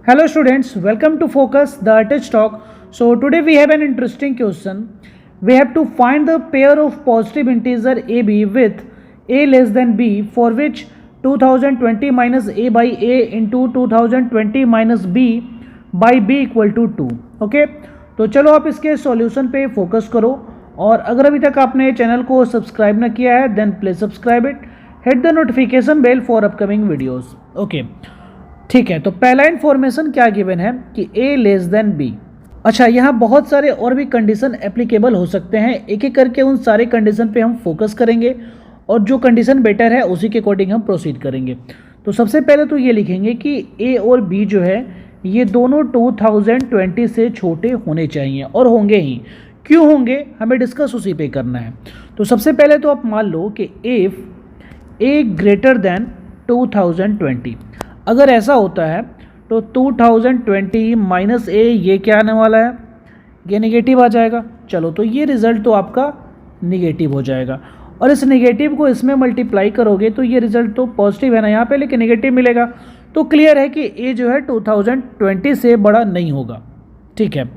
Hello students, welcome to Focus the Touch Talk. So today we have an interesting question. We have to find the pair of positive integer AB with a less than b, for which 2020 minus a by a into 2020 minus b by b equal to 2. Okay, तो चलो आप इसके solution पे focus करो, और अगर अभी तक आपने चैनल को सब्सक्राइब ना किया है then please subscribe it, hit the notification bell for upcoming videos. Okay, ठीक है. तो पहला इन्फॉर्मेशन क्या गिवन है कि a लेस देन b. अच्छा, यहाँ बहुत सारे और भी कंडीशन एप्लीकेबल हो सकते हैं. एक एक करके उन सारे कंडीशन पे हम फोकस करेंगे और जो कंडीशन बेटर है उसी के अकॉर्डिंग हम प्रोसीड करेंगे. तो सबसे पहले तो ये लिखेंगे कि a और b जो है ये दोनों 2020 से छोटे होने चाहिए, और होंगे ही. क्यों होंगे हमें डिस्कस उसी पे करना है. तो सबसे पहले तो आप मान लो कि इफ़ a ग्रेटर देन 2020, अगर ऐसा होता है तो 2020 माइनस ए ये क्या आने वाला है, ये नेगेटिव आ जाएगा. चलो, तो ये रिज़ल्ट तो आपका नेगेटिव हो जाएगा, और इस नेगेटिव को इसमें मल्टीप्लाई करोगे तो ये रिज़ल्ट तो पॉजिटिव है ना यहाँ पे, लेकिन नेगेटिव मिलेगा. तो क्लियर है कि ए जो है 2020 से बड़ा नहीं होगा. ठीक है,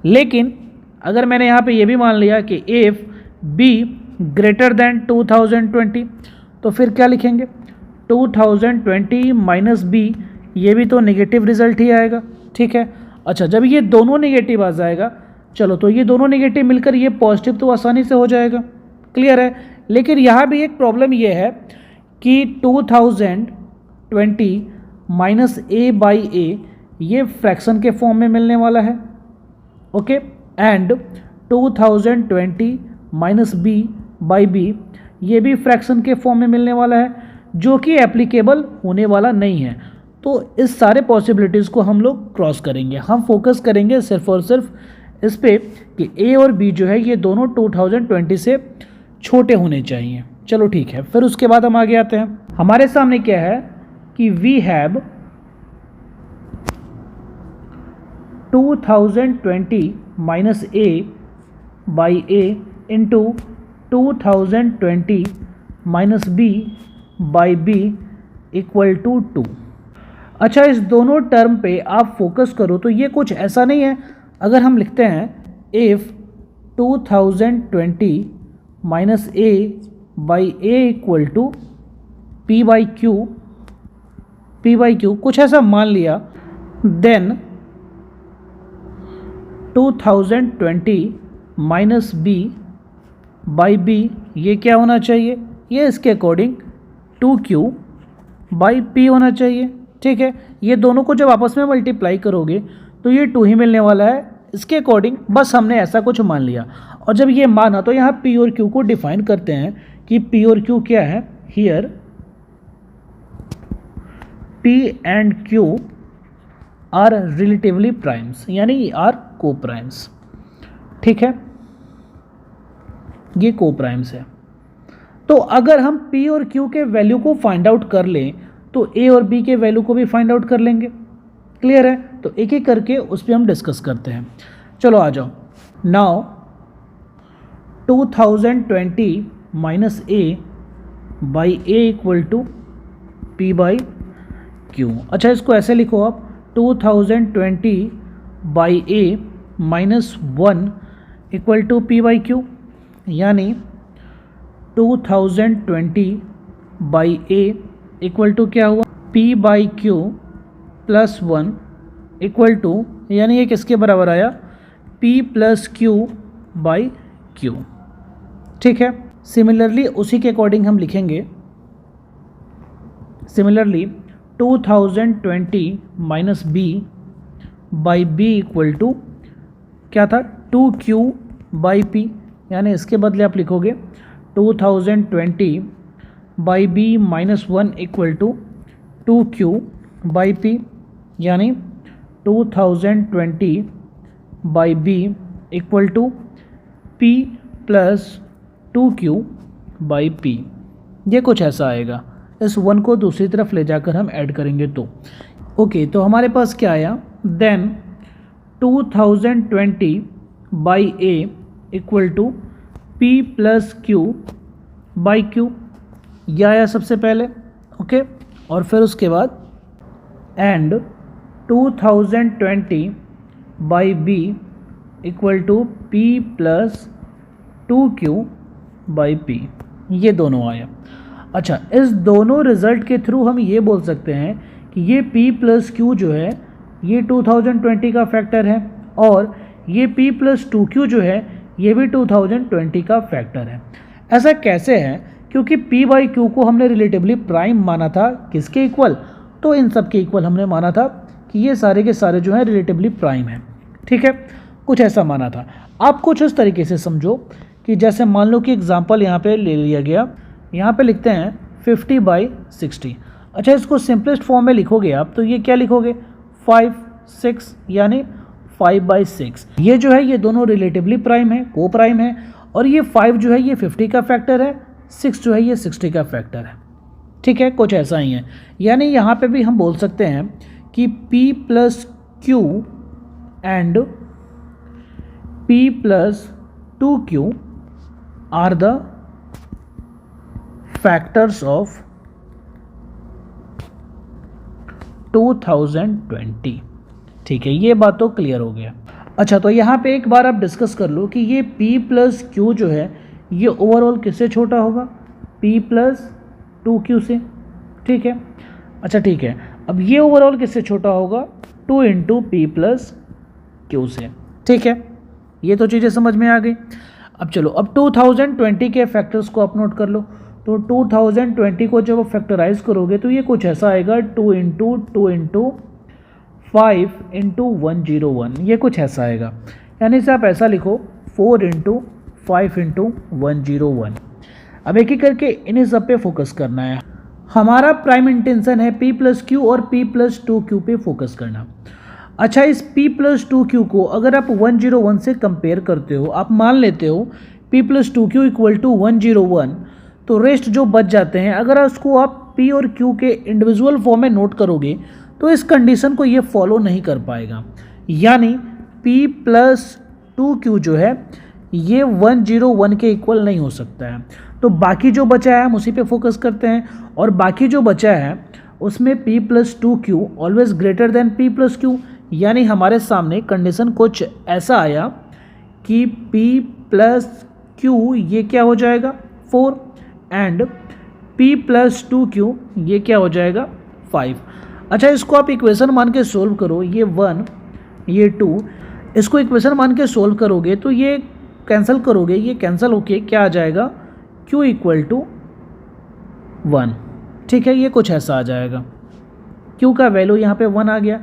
लेकिन अगर मैंने यहाँ पे ये भी मान लिया कि इफ़ बी ग्रेटर देन 2020, तो फिर क्या लिखेंगे 2020 माइनस बी, ये भी तो नेगेटिव रिजल्ट ही आएगा. ठीक है. अच्छा, जब ये दोनों नेगेटिव आ जाएगा, चलो तो ये दोनों नेगेटिव मिलकर ये पॉजिटिव तो आसानी से हो जाएगा. क्लियर है. लेकिन यहाँ भी एक प्रॉब्लम ये है कि 2020 माइनस ए बाई ए ये फ्रैक्शन के फॉर्म में मिलने वाला है. Okay, and 2020 minus B by B ये भी फ्रैक्शन के फॉर्म में मिलने वाला है, जो कि एप्लीकेबल होने वाला नहीं है. तो इस सारे पॉसिबिलिटीज़ को हम लोग क्रॉस करेंगे. हम फोकस करेंगे सिर्फ और सिर्फ इस पे कि ए और बी जो है ये दोनों 2020 से छोटे होने चाहिए. चलो ठीक है, फिर उसके बाद हम आगे आते हैं. हमारे सामने क्या है कि we have 2020 minus A by A into 2020 minus B by B equal to 2. अच्छा, इस दोनों टर्म पे आप फोकस करो तो ये कुछ ऐसा नहीं है. अगर हम लिखते हैं if 2020 minus A by A equal to P by Q, कुछ ऐसा मान लिया, then 2020 minus B by B ये क्या होना चाहिए, ये इसके अकॉर्डिंग 2q बाई पी होना चाहिए. ठीक है, ये दोनों को जब आपस में मल्टीप्लाई करोगे तो ये 2 ही मिलने वाला है. इसके अकॉर्डिंग बस हमने ऐसा कुछ मान लिया, और जब ये माना तो यहाँ p और q को डिफाइन करते हैं कि p और q क्या है. Here p and q are relatively primes, यानी आर को प्राइम्स. ठीक है, ये को प्राइम्स है. तो अगर हम p और q के वैल्यू को फाइंड आउट कर लें तो a और b के वैल्यू को भी फाइंड आउट कर लेंगे. क्लियर है. तो एक एक करके उस पर हम डिस्कस करते हैं. चलो आ जाओ. Now 2020 minus A by A equal to P by Q. अच्छा, इसको ऐसे लिखो आप 2020 बाई ए माइनस 1 equal to P by Q, यानी 2020 बाई ए इक्वल टू क्या हुआ p by Q plus 1 equal to, यानी ये किसके बराबर आया p plus Q by Q. ठीक है. सिमिलरली उसी के अकॉर्डिंग हम लिखेंगे, similarly 2020 minus B by B equal to क्या था 2q बाई पी, यानी इसके बदले आप लिखोगे 2020 by B minus 1 equal to 2q by P, यानी 2020 by B equal to p plus 2q by P. ये कुछ ऐसा आएगा. इस 1 को दूसरी तरफ ले जाकर हम ऐड करेंगे तो ओके. तो हमारे पास क्या आया, then 2020 by A equal to p plus Q by Q, यह आया सबसे पहले. ओके, और फिर उसके बाद and 2020 by B equal to P plus 2Q by P, ये दोनों आया। अच्छा, इस दोनों रिजल्ट के थ्रू हम ये बोल सकते हैं कि ये P प्लस Q जो है ये 2020 का फैक्टर है और ये P प्लस 2Q जो है ये भी 2020 का फैक्टर है। ऐसा कैसे है? क्योंकि P बाई Q को हमने रिलेटिवली प्राइम माना था, किसके इक्वल? तो इन सब के इक्वल हमने माना था कि ये सारे के सारे जो हैं रिलेटिवली प्राइम हैं। ठीक है, कुछ ऐसा माना था। आप कुछ इस तरीके से समझो कि जैसे मान लो कि एग्जांपल यहाँ पे ले लिया गया, यहाँ पे लिखते हैं 50 बाई 60। अच्छा, इसको सिंपलेस्ट फॉर्म में लिखोगे आप तो ये क्या लिखोगे 5 6, यानी 5 बाई 6। ये जो है ये दोनों रिलेटिवली प्राइम है, को प्राइम है, और ये 5 जो है ये 50 का फैक्टर है, 6 जो है ये 60 का फैक्टर है। ठीक है, कुछ ऐसा ही है। यानी यहाँ पे भी हम बोल सकते हैं कि P plus Q and P plus 2Q are the factors of 2020। ठीक है, ये बात तो क्लियर हो गया। अच्छा, तो यहाँ पे एक बार आप डिस्कस कर लो कि ये P प्लस Q जो है ये ओवरऑल किससे छोटा होगा? P प्लस 2Q से। ठीक है, अच्छा ठीक है, अब ये ओवरऑल किससे छोटा होगा? 2 इंटू P प्लस Q से। ठीक है, ये तो चीज़ें समझ में आ गई। अब चलो, अब 2020 के फैक्टर्स को आप नोट कर लो। तो 2020 को जब आप फैक्टराइज करोगे तो ये कुछ ऐसा आएगा 2 इंटू 5 इंटू 101, ये कुछ ऐसा आएगा। यानी से आप ऐसा लिखो 4 इंटू 5 इंटू 101। अब एक एक करके इन्हीं सब पे फोकस करना है। हमारा प्राइम इंटेंशन है P प्लस Q और P प्लस 2Q पे फोकस करना। अच्छा, इस P प्लस 2Q को अगर आप 101 से कंपेयर करते हो, आप मान लेते हो P plus 2Q equal to 101, तो रेस्ट जो बच जाते हैं अगर उसको आप P और Q के इंडिविजुअल फॉर्म में नोट करोगे तो इस कंडीशन को ये फॉलो नहीं कर पाएगा। यानी P प्लस 2Q जो है ये 101 के इक्वल नहीं हो सकता है। तो बाकी जो बचा है हम उसी पे फोकस करते हैं, और बाकी जो बचा है उसमें P plus 2Q always greater than P plus Q। यानी हमारे सामने कंडीशन कुछ ऐसा आया कि P प्लस Q ये क्या हो जाएगा 4 एंड P प्लस 2Q ये क्या हो जाएगा 5। अच्छा, इसको आप इक्वेशन मान के सोल्व करो, ये 1 ये 2, इसको इक्वेशन मान के सोल्व करोगे तो ये कैंसिल करोगे, ये कैंसिल होके क्या आ जाएगा Q इक्वल टू 1। ठीक है, ये कुछ ऐसा आ जाएगा। Q का वैल्यू यहाँ पे 1 आ गया।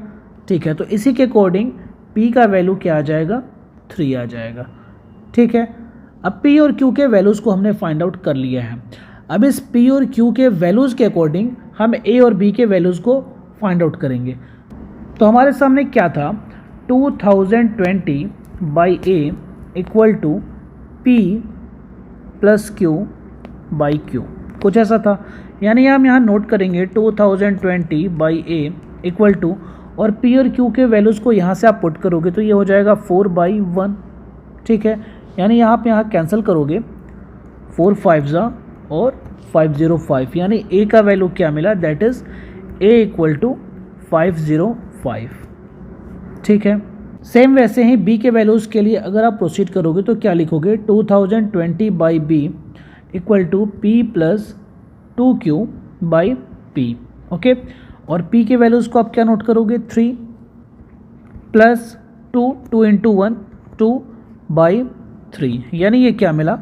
ठीक है, तो इसी के अकॉर्डिंग P का वैल्यू क्या आ जाएगा 3 आ जाएगा। ठीक है, अब P और Q के वैल्यूज़ को हमने फाइंड आउट कर लिया है। अब इस P और Q के वैल्यूज़ के अकॉर्डिंग हम A और B के वैल्यूज़ को फाइंड आउट करेंगे। तो हमारे सामने क्या था 2020 by A equal to P plus Q by Q, कुछ ऐसा था। यानी हम यहाँ नोट करेंगे 2020 बाई A इक्वल टू, और P और Q के वैल्यूज़ को यहाँ से आप पुट करोगे तो ये हो जाएगा 4 बाई 1। ठीक है, यानी आप यहाँ कैंसिल करोगे 4 5 और 505, यानी A का वैल्यू क्या मिला, that is A equal to 505। ठीक है, सेम वैसे ही B के वैल्यूज़ के लिए अगर आप प्रोसीड करोगे तो क्या लिखोगे 2020 by B equal to P plus 2Q by P। Okay, और P के वैल्यूज़ को आप क्या नोट करोगे 3 प्लस 2 इंटू 1 2 बाई 3, यानी ये क्या मिला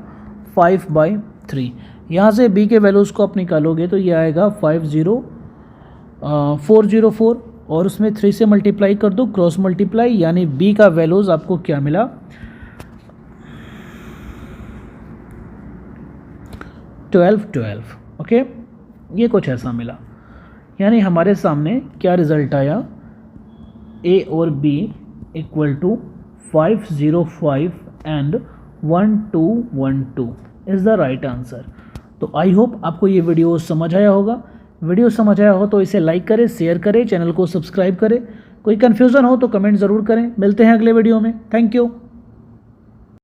5 बाई 3। यहाँ से B के वैल्यूज़ को आप निकालोगे तो ये आएगा 404, और उसमें 3 से मल्टीप्लाई कर दो, क्रॉस मल्टीप्लाई, यानी B का वैल्यूज़ आपको क्या मिला 12। ओके, ये कुछ ऐसा मिला। यानी हमारे सामने क्या रिज़ल्ट आया, A और B equal to 505 and 1212 is the right answer. तो आई होप आपको ये वीडियो समझ आया होगा। वीडियो समझ आया हो तो इसे लाइक करें, शेयर करें, चैनल को सब्सक्राइब करें। कोई कन्फ्यूज़न हो तो कमेंट ज़रूर करें। मिलते हैं अगले वीडियो में। Thank you.